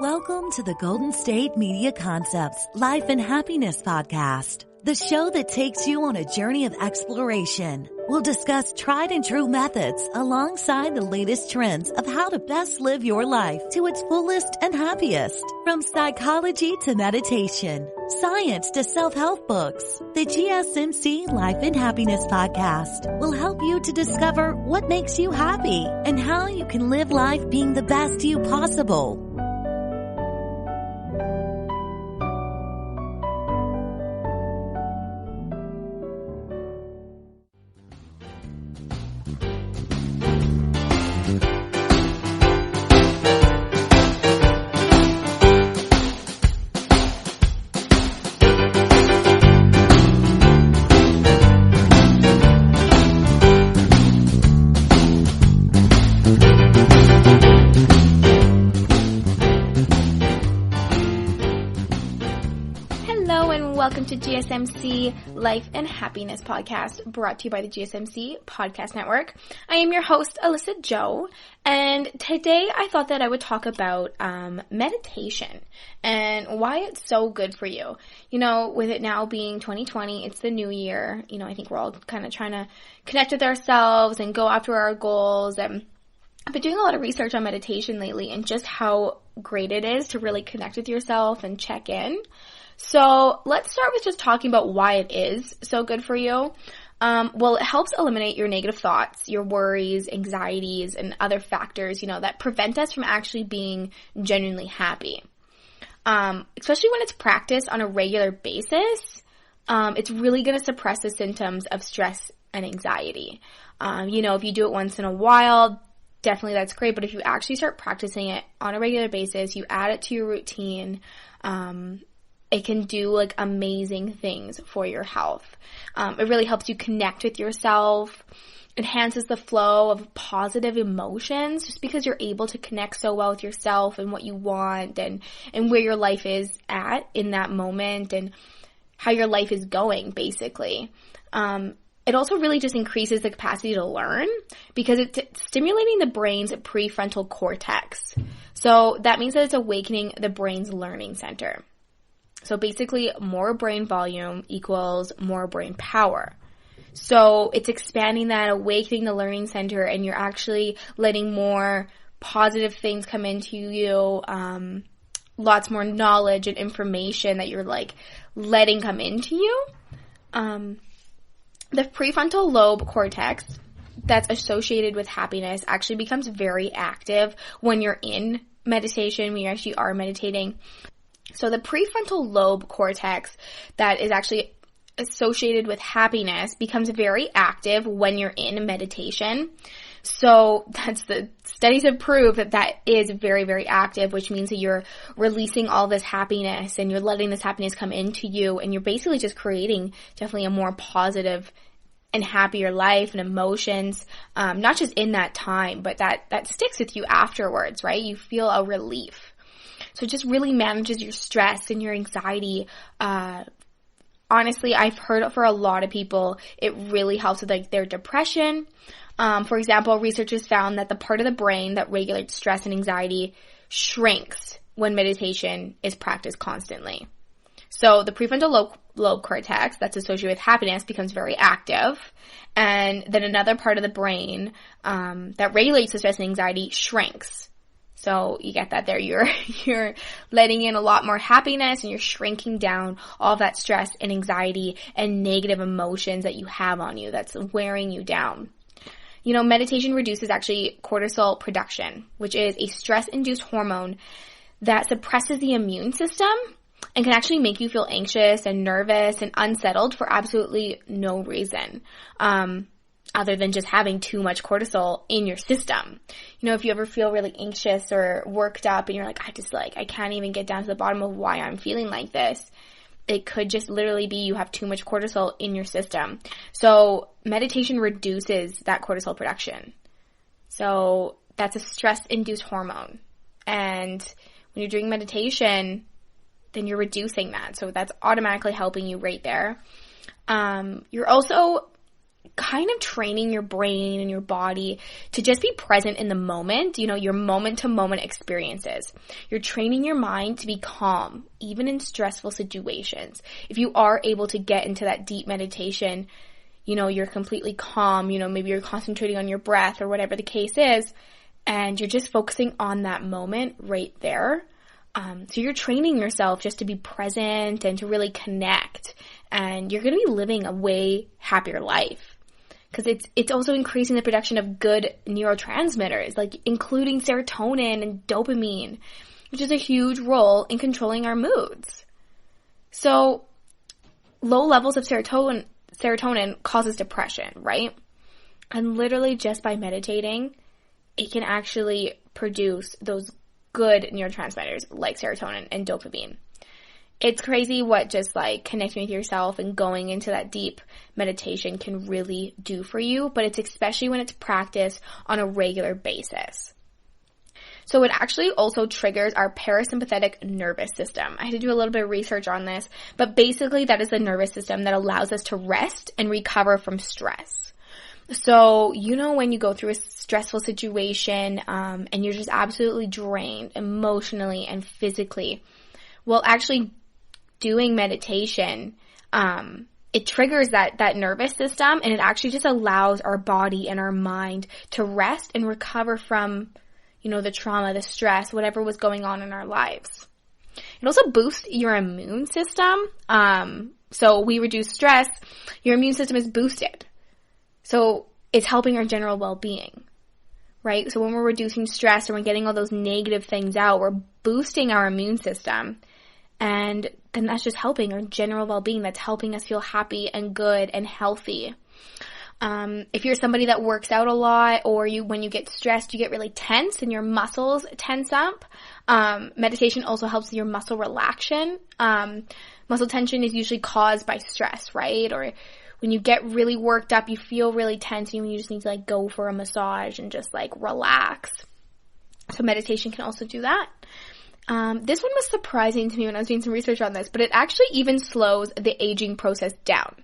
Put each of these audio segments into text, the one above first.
Welcome to the Golden State Media Concepts Life and Happiness Podcast, the show that takes you on a journey of exploration. We'll discuss tried and true methods alongside the latest trends of how to best live your life to its fullest and happiest. From psychology to meditation, science to self-help books, the GSMC Life and Happiness Podcast will help you to discover what makes you happy and how you can live life being the best you possible. Welcome to GSMC Life and Happiness Podcast, brought to you by the GSMC Podcast Network. I am your host, Alyssa Jo, and today I thought that I would talk about meditation and why it's so good for you. You know, with it now being 2020, it's the new year. You know, I think we're all kind of trying to connect with ourselves and go after our goals. And I've been doing a lot of research on meditation lately and just how great it is to really connect with yourself and check in. So let's start with just talking about why it is so good for you. Well, it helps eliminate your negative thoughts, your worries, anxieties, and other factors, that prevent us from actually being genuinely happy. Especially when it's practiced on a regular basis, it's really going to suppress the symptoms of stress and anxiety. If you do it once in a while, definitely that's great. But if you actually start practicing it on a regular basis, you add it to your routine, it can do amazing things for your health. It really helps you connect with yourself, enhances the flow of positive emotions just because you're able to connect so well with yourself and what you want and where your life is at in that moment and how your life is going, basically. It also really just increases the capacity to learn because it's stimulating the brain's prefrontal cortex. So that means that it's awakening the brain's learning center. So basically, more brain volume equals more brain power. So it's expanding that, awakening the learning center, and you're actually letting more positive things come into you, lots more knowledge and information that you're letting come into you. The prefrontal lobe cortex that's associated with happiness actually becomes very active when you're in meditation, when you actually are meditating. So the prefrontal lobe cortex that is actually associated with happiness becomes very active when you're in meditation. So that's the studies have proved that is very, very active, which means that you're releasing all this happiness and you're letting this happiness come into you, and you're basically just creating definitely a more positive and happier life and emotions, not just in that time, but that sticks with you afterwards, right? You feel a relief. So it just really manages your stress and your anxiety. Honestly, I've heard for a lot of people, it really helps with their depression. For example, researchers found that the part of the brain that regulates stress and anxiety shrinks when meditation is practiced constantly. So the prefrontal lobe cortex that's associated with happiness becomes very active. And then another part of the brain that regulates the stress and anxiety shrinks. So you get that there. You're letting in a lot more happiness and you're shrinking down all that stress and anxiety and negative emotions that you have on you that's wearing you down. Meditation reduces actually cortisol production, which is a stress-induced hormone that suppresses the immune system and can actually make you feel anxious and nervous and unsettled for absolutely no reason. Other than just having too much cortisol in your system. If you ever feel really anxious or worked up and you're I can't even get down to the bottom of why I'm feeling like this, it could just literally be you have too much cortisol in your system. So meditation reduces that cortisol production. So that's a stress-induced hormone. And when you're doing meditation, then you're reducing that. So that's automatically helping you right there. You're also kind of training your brain and your body to just be present in the moment, your moment-to-moment experiences. You're training your mind to be calm, even in stressful situations. If you are able to get into that deep meditation, you're completely calm, maybe you're concentrating on your breath or whatever the case is, and you're just focusing on that moment right there. So you're training yourself just to be present and to really connect, and you're going to be living a way happier life. Because it's also increasing the production of good neurotransmitters, like including serotonin and dopamine, which is a huge role in controlling our moods. So low levels of serotonin causes depression, right? And literally just by meditating, it can actually produce those good neurotransmitters like serotonin and dopamine. It's crazy what just like connecting with yourself and going into that deep meditation can really do for you, but it's especially when it's practiced on a regular basis. So it actually also triggers our parasympathetic nervous system. I had to do a little bit of research on this, but basically that is the nervous system that allows us to rest and recover from stress. So, when you go through a stressful situation and you're just absolutely drained emotionally and physically, well, actually doing meditation, it triggers that nervous system, and it actually just allows our body and our mind to rest and recover from, the trauma, the stress, whatever was going on in our lives. It also boosts your immune system. So we reduce stress, your immune system is boosted. So it's helping our general well-being, right? So when we're reducing stress and we're getting all those negative things out, we're boosting our immune system. And then that's just helping our general well-being. That's helping us feel happy and good and healthy. If you're somebody that works out a lot, or when you get stressed, you get really tense and your muscles tense up, meditation also helps your muscle relaxation. Muscle tension is usually caused by stress, right? Or when you get really worked up, you feel really tense, and you just need to go for a massage and just relax. So meditation can also do that. This one was surprising to me when I was doing some research on this, but it actually even slows the aging process down.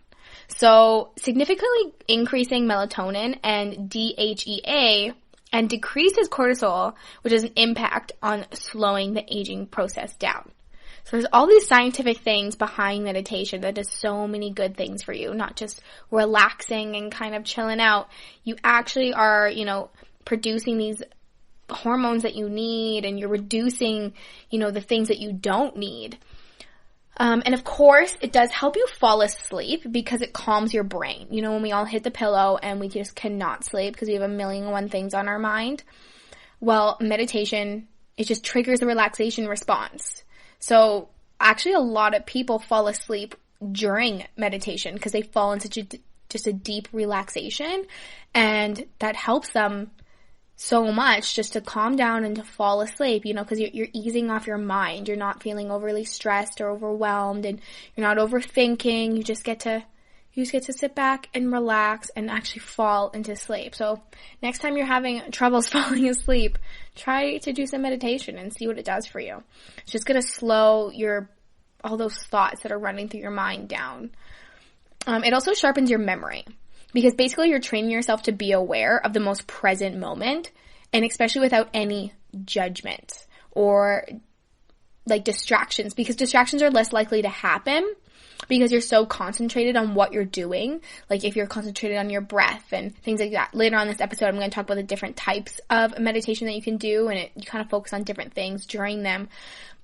So significantly increasing melatonin and DHEA and decreases cortisol, which has an impact on slowing the aging process down. So there's all these scientific things behind meditation that does so many good things for you, not just relaxing and kind of chilling out. You actually are, producing these hormones that you need, and you're reducing, the things that you don't need. And of course, it does help you fall asleep because it calms your brain. When we all hit the pillow and we just cannot sleep because we have 1,000,001 things on our mind. Well, meditation, it just triggers a relaxation response. So actually a lot of people fall asleep during meditation because they fall in such a deep relaxation, and that helps them so much just to calm down and to fall asleep, because you're easing off your mind. You're not feeling overly stressed or overwhelmed, and you're not overthinking. You just get to sit back and relax and actually fall into sleep. So next time you're having troubles falling asleep, try to do some meditation and see what it does for you. It's just going to slow all those thoughts that are running through your mind down. It also sharpens your memory. Because basically you're training yourself to be aware of the most present moment, and especially without any judgment or distractions, because distractions are less likely to happen because you're so concentrated on what you're doing. If you're concentrated on your breath and things like that. Later on in this episode, I'm going to talk about the different types of meditation that you can do, and you kind of focus on different things during them.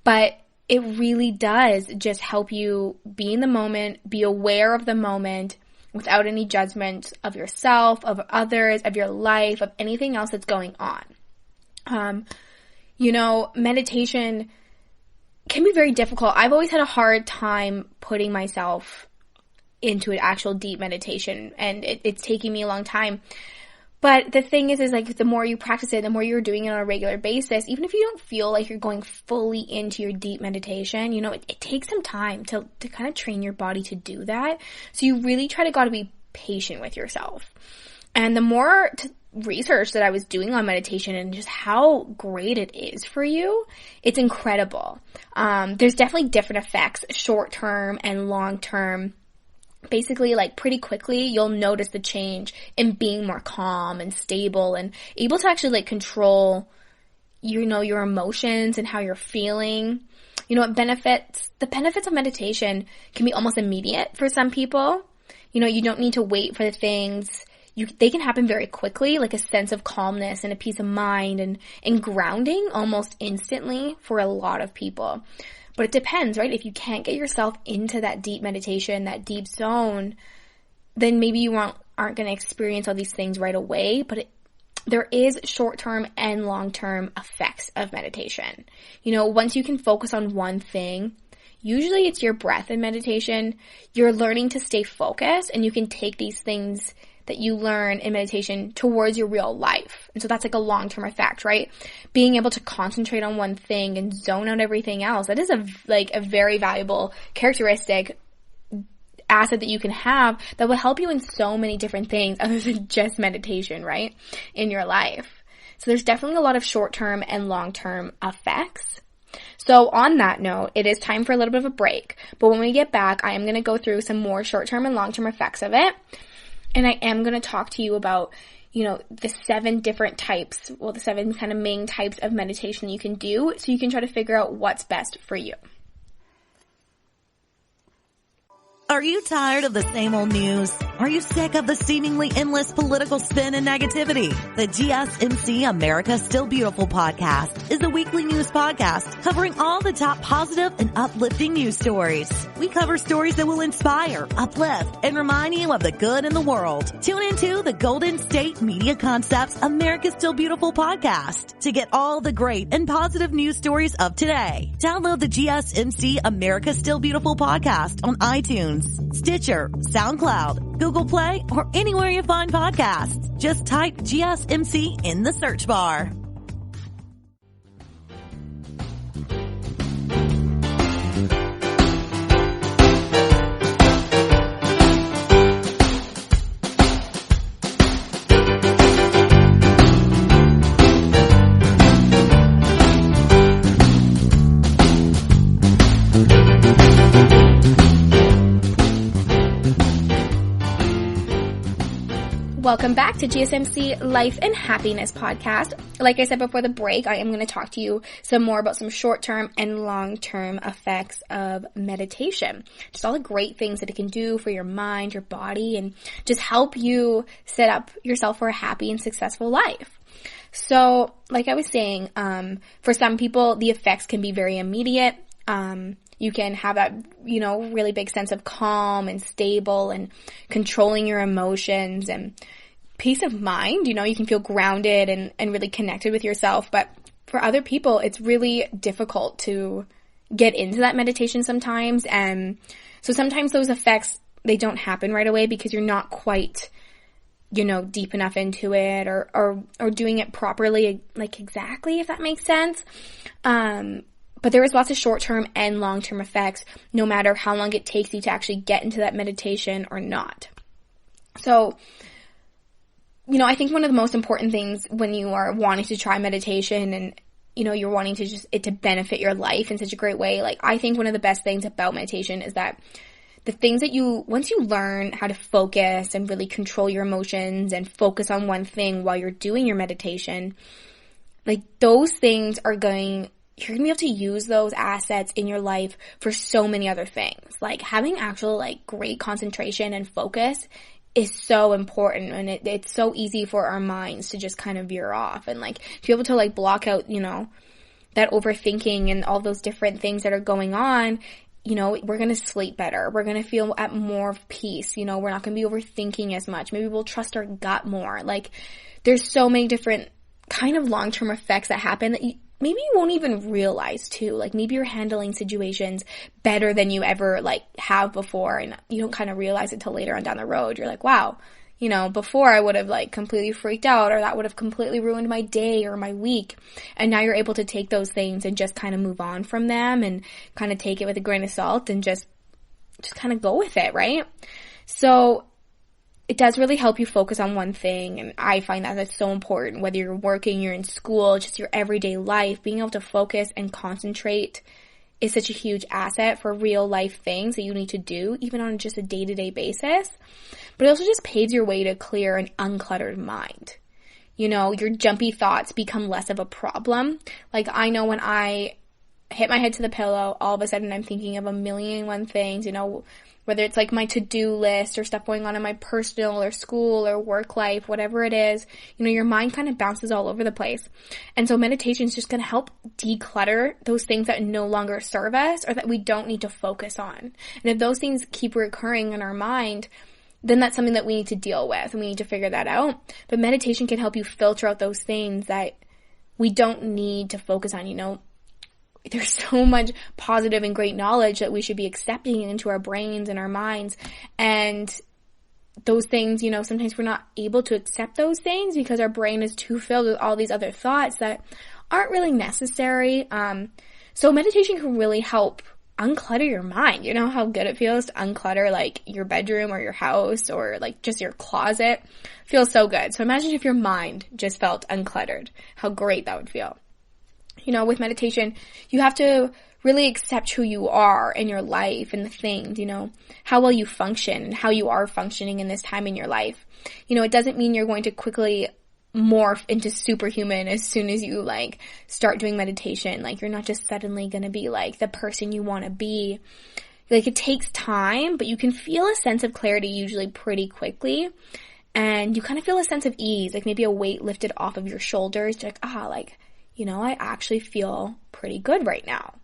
But it really does just help you be in the moment, be aware of the moment, without any judgment of yourself, of others, of your life, of anything else that's going on. Meditation can be very difficult. I've always had a hard time putting myself into an actual deep meditation, and it's taking me a long time. But the thing is the more you practice it, the more you're doing it on a regular basis, even if you don't feel like you're going fully into your deep meditation, it takes some time to kind of train your body to do that. So you really got to be patient with yourself. And the more research that I was doing on meditation and just how great it is for you, it's incredible. There's definitely different effects, short-term and long-term. basically like pretty quickly you'll notice the change in being more calm and stable and able to actually like control, your emotions and how you're feeling. The benefits of meditation can be almost immediate for some people. You don't need to wait for the things. They can happen very quickly, like a sense of calmness and a peace of mind and grounding almost instantly for a lot of people. But it depends, right? If you can't get yourself into that deep meditation, that deep zone, then maybe you aren't going to experience all these things right away. But there is short-term and long-term effects of meditation. Once you can focus on one thing, usually it's your breath in meditation, you're learning to stay focused, and you can take these things that you learn in meditation towards your real life. And so that's like a long-term effect, right? Being able to concentrate on one thing and zone out everything else, that is a very valuable characteristic, asset that you can have that will help you in so many different things other than just meditation, right? In your life. So there's definitely a lot of short-term and long-term effects. So on that note, it is time for a little bit of a break. But when we get back, I am going to go through some more short-term and long-term effects of it. And I am going to talk to you about, the 7 different types, the 7 kind of main types of meditation you can do so you can try to figure out what's best for you. Are you tired of the same old news? Are you sick of the seemingly endless political spin and negativity? The GSMC America Still Beautiful podcast is a weekly news podcast covering all the top positive and uplifting news stories. We cover stories that will inspire, uplift, and remind you of the good in the world. Tune into the Golden State Media Concepts America Still Beautiful podcast to get all the great and positive news stories of today. Download the GSMC America Still Beautiful podcast on iTunes, Stitcher, SoundCloud, Google Play, or anywhere you find podcasts. Just type GSMC in the search bar. Welcome back to GSMC Life and Happiness podcast. Like I said before the break, I am going to talk to you some more about some short-term and long-term effects of meditation. Just all the great things that it can do for your mind, your body, and just help you set up yourself for a happy and successful life. So, like I was saying, for some people, the effects can be very immediate. You can have that, really big sense of calm and stable and controlling your emotions and peace of mind. You can feel grounded and really connected with yourself. But for other people, it's really difficult to get into that meditation sometimes. And so sometimes those effects, they don't happen right away because you're not quite, deep enough into it or doing it properly, like exactly, if that makes sense. But there is lots of short-term and long-term effects, no matter how long it takes you to actually get into that meditation or not. So, I think one of the most important things when you are wanting to try meditation and, you're wanting to it to benefit your life in such a great way, I think one of the best things about meditation is that the things that once you learn how to focus and really control your emotions and focus on one thing while you're doing your meditation, those things you're going to be able to use those assets in your life for so many other things. Having actual, great concentration and focus is so important, and it's so easy for our minds to just kind of veer off and, to be able to, block out, that overthinking and all those different things that are going on. We're going to sleep better. We're going to feel at more of peace. We're not going to be overthinking as much. Maybe we'll trust our gut more. There's so many different kind of long-term effects that happen that maybe you won't even realize too. Maybe you're handling situations better than you ever have before, and you don't kind of realize it till later on down the road. You're like, wow, before I would have completely freaked out, or that would have completely ruined my day or my week. And now you're able to take those things and just kind of move on from them and kind of take it with a grain of salt and just kind of go with it, right? So it does really help you focus on one thing, and I find that that's so important, whether you're working, you're in school, just your everyday life, being able to focus and concentrate is such a huge asset for real life things that you need to do, even on just a day-to-day basis. But it also just paves your way to clear an uncluttered mind. You know, your jumpy thoughts become less of a problem. Like, I know when I hit my head to the pillow, all of a sudden I'm thinking of a million and one things, you know, whether it's like my to-do list or stuff going on in my personal or school or work life, whatever it is, you know, your mind kind of bounces all over the place. And so meditation is just going to help declutter those things that no longer serve us or that we don't need to focus on. And if those things keep recurring in our mind, then that's something that we need to deal with and we need to figure that out. But meditation can help you filter out those things that we don't need to focus on, you know. There's so much positive and great knowledge that we should be accepting into our brains and our minds. And those things, you know, sometimes we're not able to accept those things because our brain is too filled with all these other thoughts that aren't really necessary. So meditation can really help unclutter your mind. You know how good it feels to unclutter like your bedroom or your house or like just your closet? It feels so good. So imagine if your mind just felt uncluttered. How great that would feel. You know, with meditation, you have to really accept who you are in your life and the things, you know, how well you function and how you are functioning in this time in your life. You know, it doesn't mean you're going to quickly morph into superhuman as soon as you like start doing meditation. Like, you're not just suddenly going to be like the person you want to be. Like, it takes time, but you can feel a sense of clarity usually pretty quickly. And you kind of feel a sense of ease, like maybe a weight lifted off of your shoulders. You're like, you know, I actually feel pretty good right now.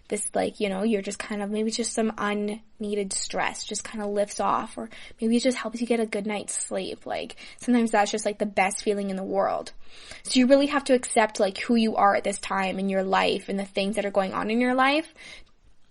This, like, you know, you're just kind of, maybe just some unneeded stress just kind of lifts off, or maybe it just helps you get a good night's sleep. Like, sometimes that's just like the best feeling in the world. So you really have to accept like who you are at this time in your life and the things that are going on in your life,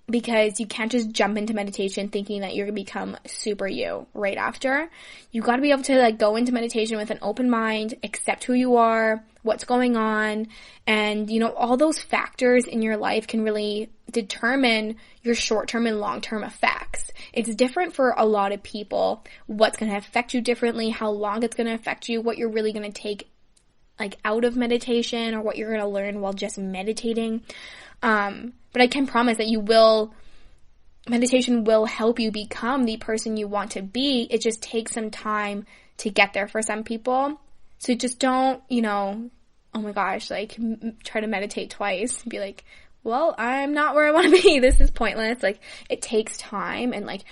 because you can't just jump into meditation thinking that you're going to become super you right after. You got to be able to like go into meditation with an open mind, accept who you are, what's going on, and, you know, all those factors in your life can really determine your short-term and long-term effects. It's different for a lot of people, what's going to affect you differently, how long it's going to affect you, what you're really going to take like out of meditation, or what you're going to learn while just meditating. But I can promise that meditation will help you become the person you want to be. It just takes some time to get there for some people. So just don't, you know, oh my gosh, like try to meditate twice and be like, well, I'm not where I want to be. This is pointless. Like, it takes time, and like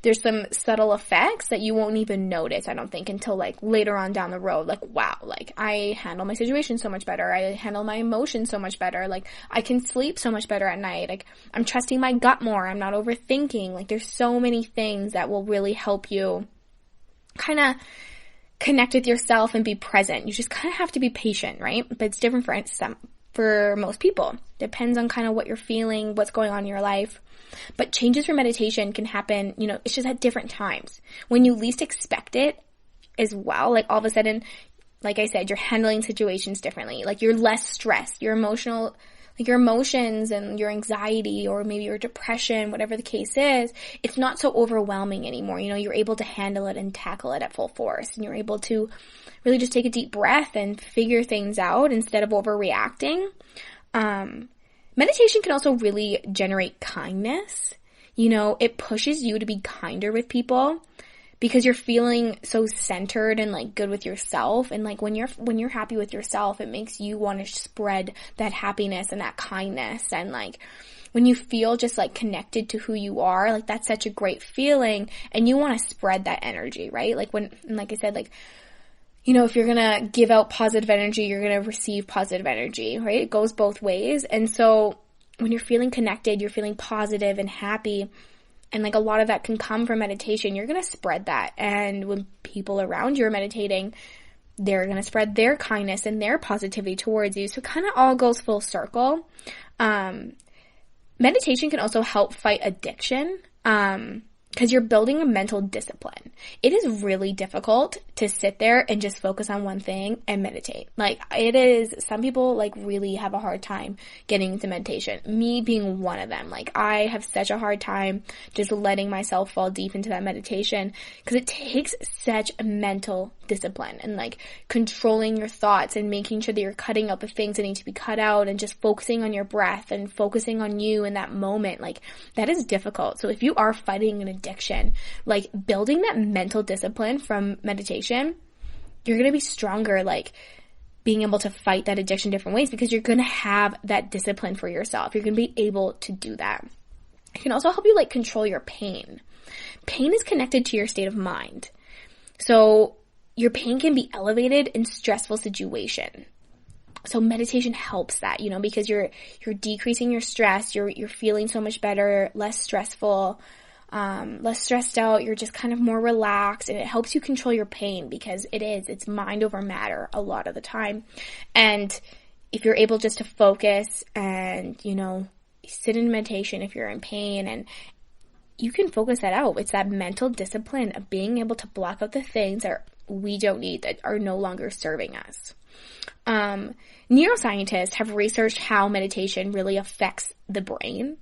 there's some subtle effects that you won't even notice, I don't think, until like later on down the road. Like, wow, like I handle my situation so much better. I handle my emotions so much better. Like, I can sleep so much better at night. Like, I'm trusting my gut more. I'm not overthinking. Like, there's so many things that will really help you kind of connect with yourself and be present. You just kind of have to be patient, right? But it's different for most people. Depends on kind of what you're feeling, what's going on in your life. But changes for meditation can happen, you know, it's just at different times. When you least expect it as well, like all of a sudden, like I said, you're handling situations differently. Like, you're less stressed. Your emotions and your anxiety, or maybe your depression, whatever the case is, it's not so overwhelming anymore. You know, you're able to handle it and tackle it at full force. And you're able to really just take a deep breath and figure things out instead of overreacting. Meditation can also really generate kindness. You know, it pushes you to be kinder with people because you're feeling so centered and like good with yourself. And like when you're happy with yourself, it makes you want to spread that happiness and that kindness. And like when you feel just like connected to who you are, like that's such a great feeling, and you want to spread that energy, right? Like like I said, like, you know, if you're going to give out positive energy, you're going to receive positive energy, right? It goes both ways. And so when you're feeling connected, you're feeling positive and happy, and like a lot of that can come from meditation, you're going to spread that. And when people around you are meditating, they're going to spread their kindness and their positivity towards you. So it kind of all goes full circle. Meditation can also help fight addiction. Because you're building a mental discipline. It is really difficult to sit there and just focus on one thing and meditate. Like, it is, some people like really have a hard time getting into meditation. Me being one of them. Like, I have such a hard time just letting myself fall deep into that meditation because it takes such a mental discipline and like controlling your thoughts and making sure that you're cutting out the things that need to be cut out and just focusing on your breath and focusing on you in that moment, like that is difficult. So if you are fighting an addiction, like building that mental discipline from meditation, you're going to be stronger, like being able to fight that addiction different ways, because you're going to have that discipline for yourself. You're going to be able to do that. It can also help you like control your pain. Pain is connected to your state of mind. So your pain can be elevated in stressful situation. So meditation helps that, you know, because you're decreasing your stress, you're feeling so much better, less stressful, less stressed out, you're just kind of more relaxed, and it helps you control your pain because it's mind over matter a lot of the time. And if you're able just to focus and, you know, sit in meditation if you're in pain, and you can focus that out. It's that mental discipline of being able to block out the things that we don't need, that are no longer serving us. Neuroscientists have researched how meditation really affects the brain.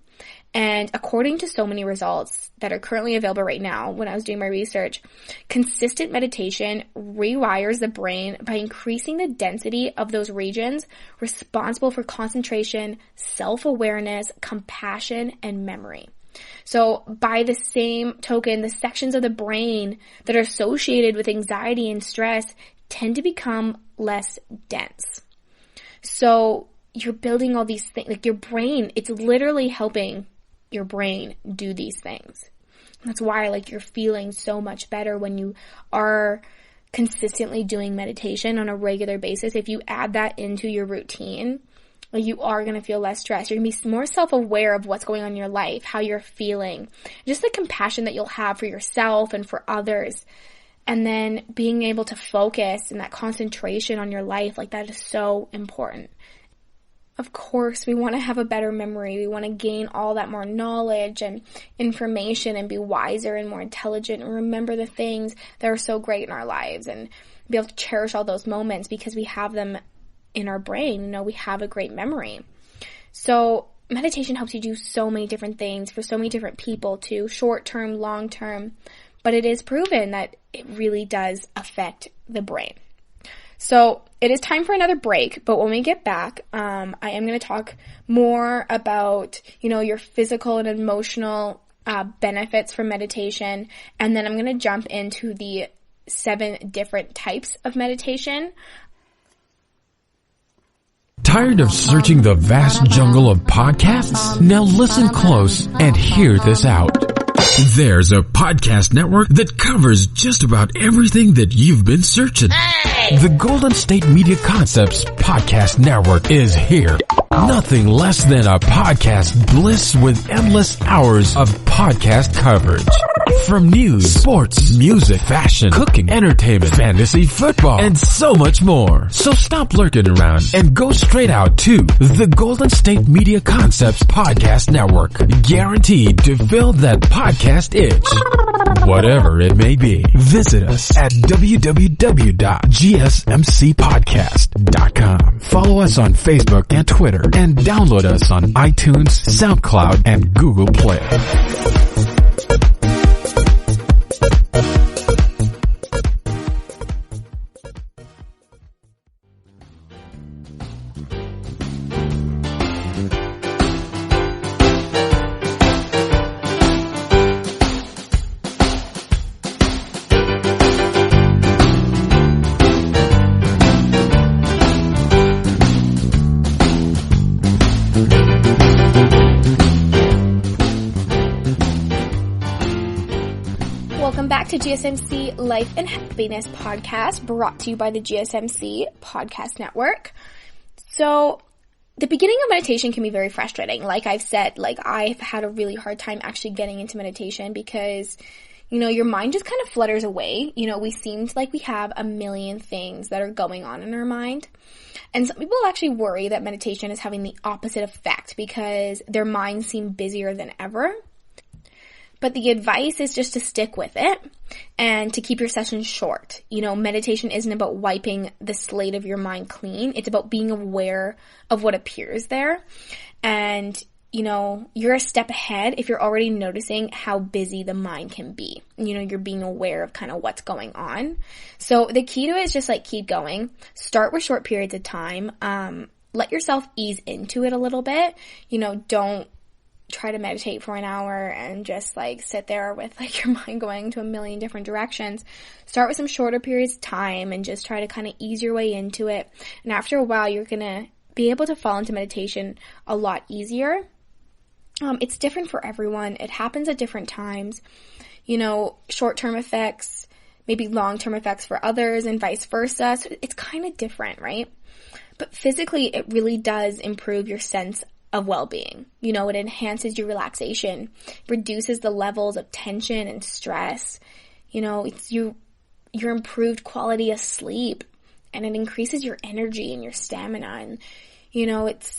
And according to so many results that are currently available right now, when I was doing my research, consistent meditation rewires the brain by increasing the density of those regions responsible for concentration, self-awareness, compassion, and memory. So by the same token, the sections of the brain that are associated with anxiety and stress tend to become less dense. So you're building all these things, like your brain, it's literally helping your brain do these things. That's why like you're feeling so much better when you are consistently doing meditation on a regular basis. If you add that into your routine, you are going to feel less stressed. You're going to be more self-aware of what's going on in your life, how you're feeling, just the compassion that you'll have for yourself and for others. And then being able to focus and that concentration on your life, like that is so important. Of course, we want to have a better memory. We want to gain all that more knowledge and information and be wiser and more intelligent and remember the things that are so great in our lives and be able to cherish all those moments because we have them in our brain. You know, we have a great memory. So meditation helps you do so many different things for so many different people too, short-term, long-term, but it is proven that it really does affect the brain. So it is time for another break, but when we get back, I am going to talk more about, you know, your physical and emotional benefits from meditation, and then I'm going to jump into the 7 different types of meditation. Tired of searching the vast jungle of podcasts? Now listen close and hear this out. There's a podcast network that covers just about everything that you've been searching. Hey! The Golden State Media Concepts Podcast Network is here. Nothing less than a podcast bliss with endless hours of podcast coverage. From news, sports, music, fashion, cooking, entertainment, fantasy, football, and so much more. So stop lurking around and go straight out to the Golden State Media Concepts Podcast Network. Guaranteed to fill that podcast itch. Whatever it may be. Visit us at www.gsmcpodcast.com. Follow us on Facebook and Twitter, and download us on iTunes, SoundCloud, and Google Play. To GSMC Life and Happiness Podcast, brought to you by the GSMC Podcast Network. So, the beginning of meditation can be very frustrating. Like I've said, like I've had a really hard time actually getting into meditation because, you know, your mind just kind of flutters away. You know, we seem like we have a million things that are going on in our mind. And some people actually worry that meditation is having the opposite effect because their minds seem busier than ever. But the advice is just to stick with it and to keep your sessions short. You know, meditation isn't about wiping the slate of your mind clean. It's about being aware of what appears there. And you're a step ahead if you're already noticing how busy the mind can be. You're being aware of kind of what's going on. So the key to it is just like keep going. Start with short periods of time. Let yourself ease into it a little bit. Don't try to meditate for an hour and just like sit there with like your mind going to a million different directions. Start with some shorter periods of time and just try to kind of ease your way into it. And after a while, you're going to be able to fall into meditation a lot easier. It's different for everyone. It happens at different times. Short-term effects, maybe long-term effects for others and vice versa. So it's kind of different, right? But physically, it really does improve your sense of well-being. It enhances your relaxation, reduces the levels of tension and stress. It's your improved quality of sleep, and it increases your energy and your stamina. And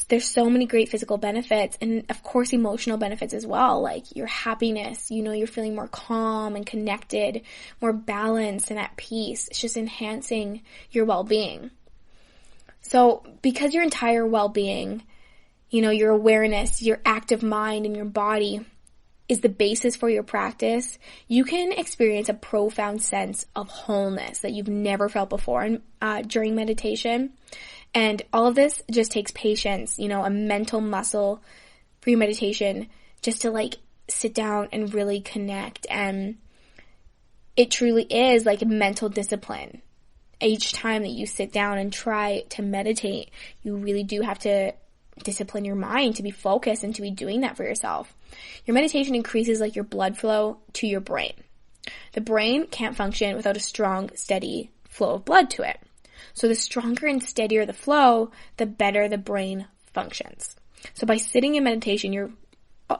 there's so many great physical benefits, and of course emotional benefits as well, like your happiness, you're feeling more calm and connected, more balanced and at peace. It's just enhancing your well-being. So because your entire well-being, your awareness, your active mind and your body is the basis for your practice, you can experience a profound sense of wholeness that you've never felt before during meditation. And all of this just takes patience, a mental muscle for your meditation, just to like sit down and really connect. And it truly is like a mental discipline. Each time that you sit down and try to meditate, you really do have to discipline your mind to be focused and to be doing that for yourself. Your meditation increases like your blood flow to your brain. The brain can't function without a strong, steady flow of blood to it. So the stronger and steadier the flow, the better the brain functions. So by sitting in meditation,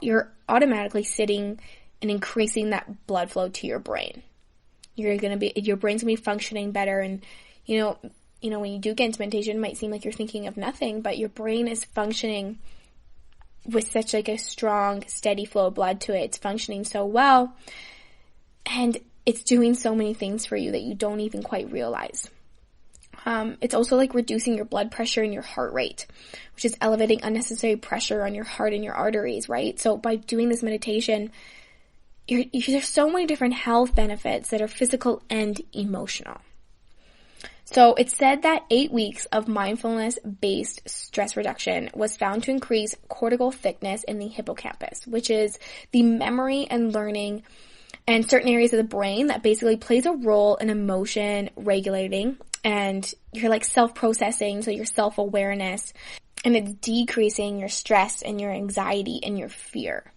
you're automatically sitting and increasing that blood flow to your brain. Your brain's gonna be functioning better, and when you do get into meditation, it might seem like you're thinking of nothing, but your brain is functioning with such like a strong, steady flow of blood to it. It's functioning so well, and it's doing so many things for you that you don't even quite realize. It's also like reducing your blood pressure and your heart rate, which is elevating unnecessary pressure on your heart and your arteries, right? So by doing this meditation, there's so many different health benefits that are physical and emotional. So it's said that 8 weeks of mindfulness-based stress reduction was found to increase cortical thickness in the hippocampus, which is the memory and learning and certain areas of the brain that basically plays a role in emotion regulating and your like self-processing, so your self-awareness, and it's decreasing your stress and your anxiety and your fear.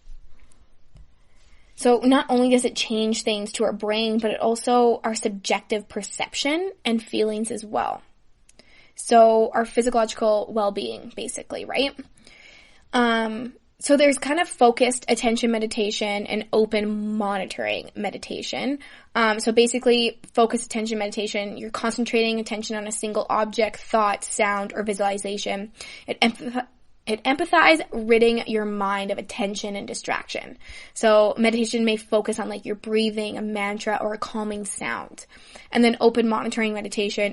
So not only does it change things to our brain, but it also our subjective perception and feelings as well. So our physiological well-being, basically, right? So there's kind of focused attention meditation and open monitoring meditation. So basically, focused attention meditation, you're concentrating attention on a single object, thought, sound, or visualization. It empathizes, ridding your mind of attention and distraction. So meditation may focus on like your breathing, a mantra, or a calming sound. And then open monitoring meditation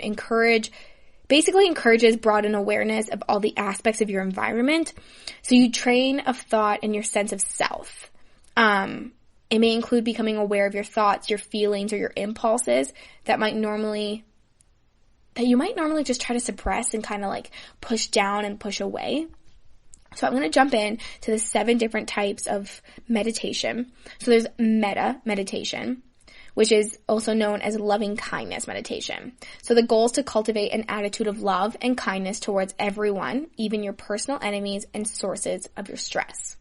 basically encourages broad awareness of all the aspects of your environment. So you train of thought and your sense of self. It may include becoming aware of your thoughts, your feelings, or your impulses that you might normally just try to suppress and kind of like push down and push away. So I'm going to jump in to the 7 different types of meditation. So there's metta meditation, which is also known as loving kindness meditation. So the goal is to cultivate an attitude of love and kindness towards everyone, even your personal enemies and sources of your stress.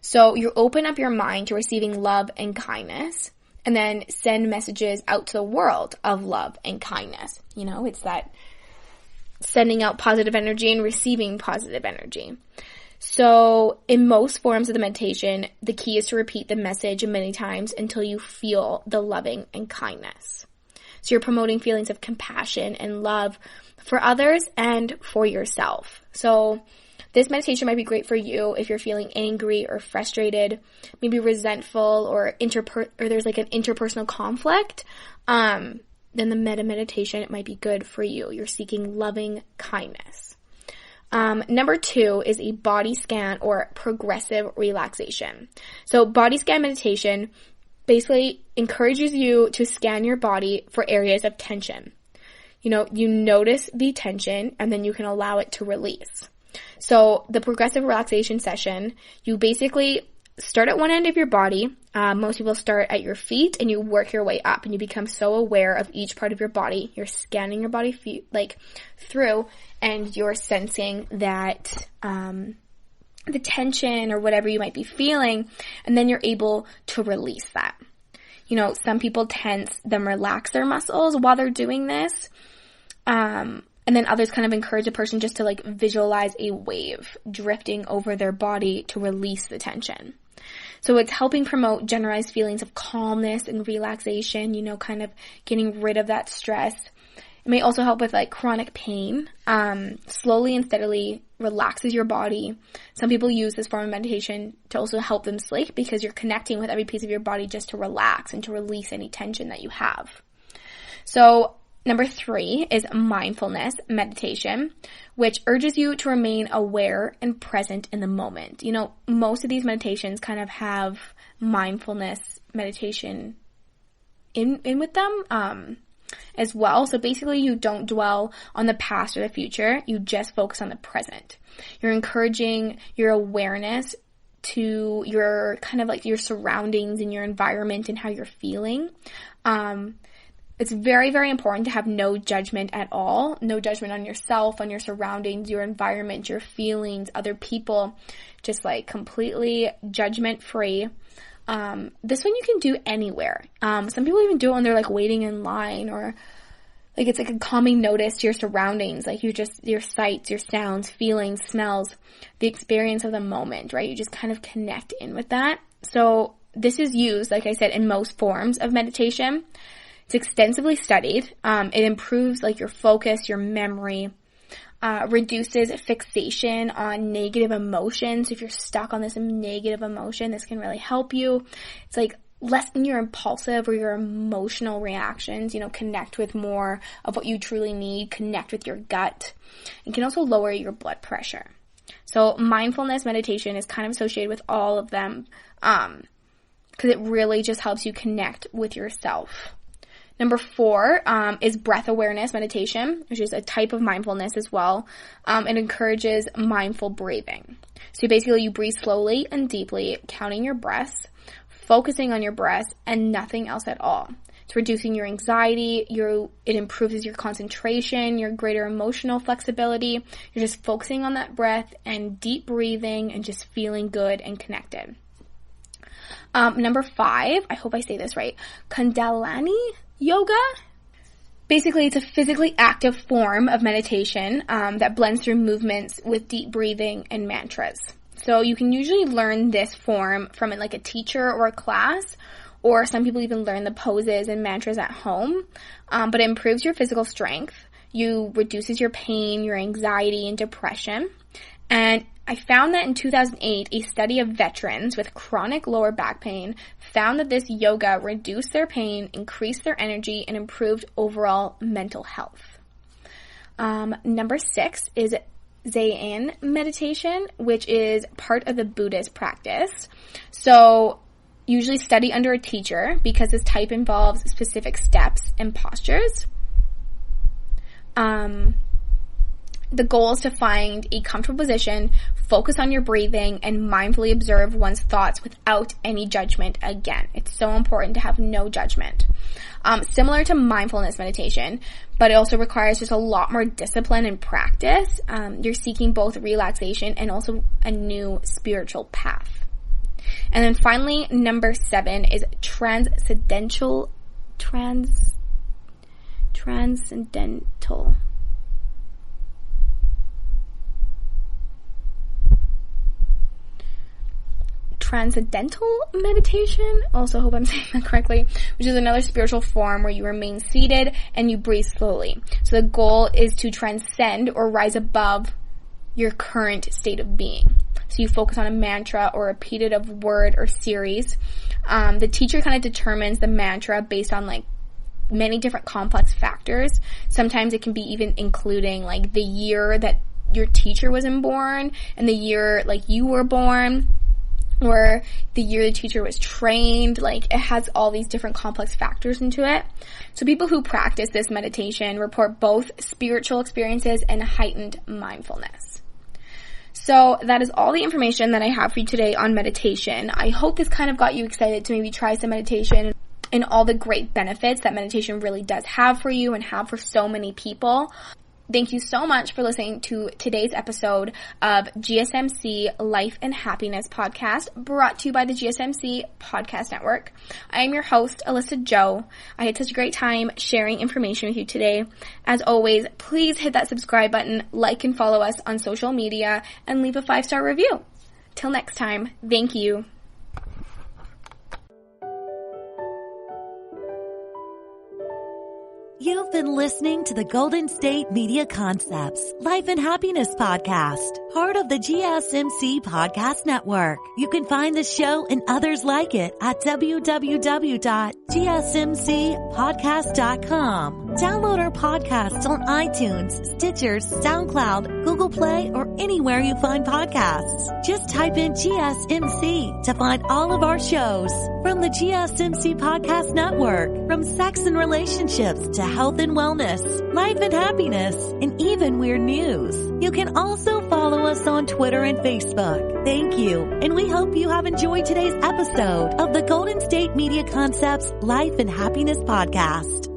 So you open up your mind to receiving love and kindness, and then send messages out to the world of love and kindness. It's that sending out positive energy and receiving positive energy. So in most forms of the meditation, the key is to repeat the message many times until you feel the loving and kindness. So you're promoting feelings of compassion and love for others and for yourself. So this meditation might be great for you if you're feeling angry or frustrated, maybe resentful, or there's like an interpersonal conflict. Then the metta meditation, it might be good for you. You're seeking loving kindness. Number 2 is a body scan or progressive relaxation. So body scan meditation basically encourages you to scan your body for areas of tension. You notice the tension and then you can allow it to release. So the progressive relaxation session, you basically start at one end of your body. Most people start at your feet and you work your way up and you become so aware of each part of your body. You're scanning your body through and you're sensing that the tension or whatever you might be feeling, and then you're able to release that. Some people tense, then relax their muscles while they're doing this. And then others kind of encourage a person just to visualize a wave drifting over their body to release the tension. So it's helping promote generalized feelings of calmness and relaxation, kind of getting rid of that stress. It may also help with chronic pain. Slowly and steadily relaxes your body. Some people use this form of meditation to also help them sleep because you're connecting with every piece of your body just to relax and to release any tension that you have. So number 3 is mindfulness meditation, which urges you to remain aware and present in the moment. Most of these meditations kind of have mindfulness meditation in with them as well. So basically you don't dwell on the past or the future. You just focus on the present. You're encouraging your awareness to your kind of your surroundings and your environment and how you're feeling. It's very, very important to have no judgment at all. No judgment on yourself, on your surroundings, your environment, your feelings, other people. Just completely judgment free. This one you can do anywhere. Some people even do it when they're waiting in line, or it's a calming notice to your surroundings. Your sights, your sounds, feelings, smells, the experience of the moment, right? You just kind of connect in with that. So this is used, like I said, in most forms of meditation. It's extensively studied. It improves your focus, your memory, reduces fixation on negative emotions. If you're stuck on this negative emotion, this can really help you. It's lessen your impulsive or your emotional reactions, connect with more of what you truly need, connect with your gut, and can also lower your blood pressure. So mindfulness meditation is kind of associated with all of them because it really just helps you connect with yourself. Number 4 is breath awareness meditation, which is a type of mindfulness as well. It encourages mindful breathing. So basically you breathe slowly and deeply, counting your breaths, focusing on your breath, and nothing else at all. It's reducing your anxiety, it improves your concentration, your greater emotional flexibility. You're just focusing on that breath and deep breathing and just feeling good and connected. Number 5, I hope I say this right, Kundalini yoga. Basically, it's a physically active form of meditation that blends through movements with deep breathing and mantras. So you can usually learn this form from a teacher or a class, or some people even learn the poses and mantras at home. But it improves your physical strength. You reduces your pain, your anxiety, and depression. And I found that in 2008, a study of veterans with chronic lower back pain found that this yoga reduced their pain, increased their energy, and improved overall mental health. Number 6 is Zen meditation, which is part of the Buddhist practice. So usually study under a teacher because this type involves specific steps and postures. The goal is to find a comfortable position, focus on your breathing, and mindfully observe one's thoughts without any judgment. Again, it's so important to have no judgment. Similar to mindfulness meditation, but it also requires just a lot more discipline and practice. You're seeking both relaxation and also a new spiritual path. And then finally, number 7 is transcendental. Transcendental meditation, also hope I'm saying that correctly, which is another spiritual form where you remain seated and you breathe slowly. So the goal is to transcend or rise above your current state of being. So you focus on a mantra or a repetitive word or series. The teacher kind of determines the mantra based on many different complex factors. Sometimes it can be even including the year that your teacher wasn't born and the year like you were born, or the year the teacher was trained. Like, it has all these different complex factors into it. So people who practice this meditation report both spiritual experiences and heightened mindfulness. So that is all the information that I have for you today on meditation. I hope this kind of got you excited to maybe try some meditation and all the great benefits that meditation really does have for you and have for so many people. Thank you so much for listening to today's episode of GSMC Life and Happiness Podcast, brought to you by the GSMC Podcast Network. I am your host, Alyssa Jo. I had such a great time sharing information with you today. As always, please hit that subscribe button, like and follow us on social media, and leave a 5-star review. Till next time, thank you. You've been listening to the Golden State Media Concepts Life and Happiness Podcast, part of the GSMC Podcast Network. You can find the show and others like it at www.gsmcpodcast.com. Download our podcasts on iTunes, Stitcher, SoundCloud, Google Play, or anywhere you find podcasts. Just type in GSMC to find all of our shows. From the GSMC Podcast Network, from sex and relationships to health and wellness, life and happiness, and even weird news. You can also follow us on Twitter and Facebook. Thank you, and we hope you have enjoyed today's episode of the Golden State Media Concepts Life and Happiness Podcast.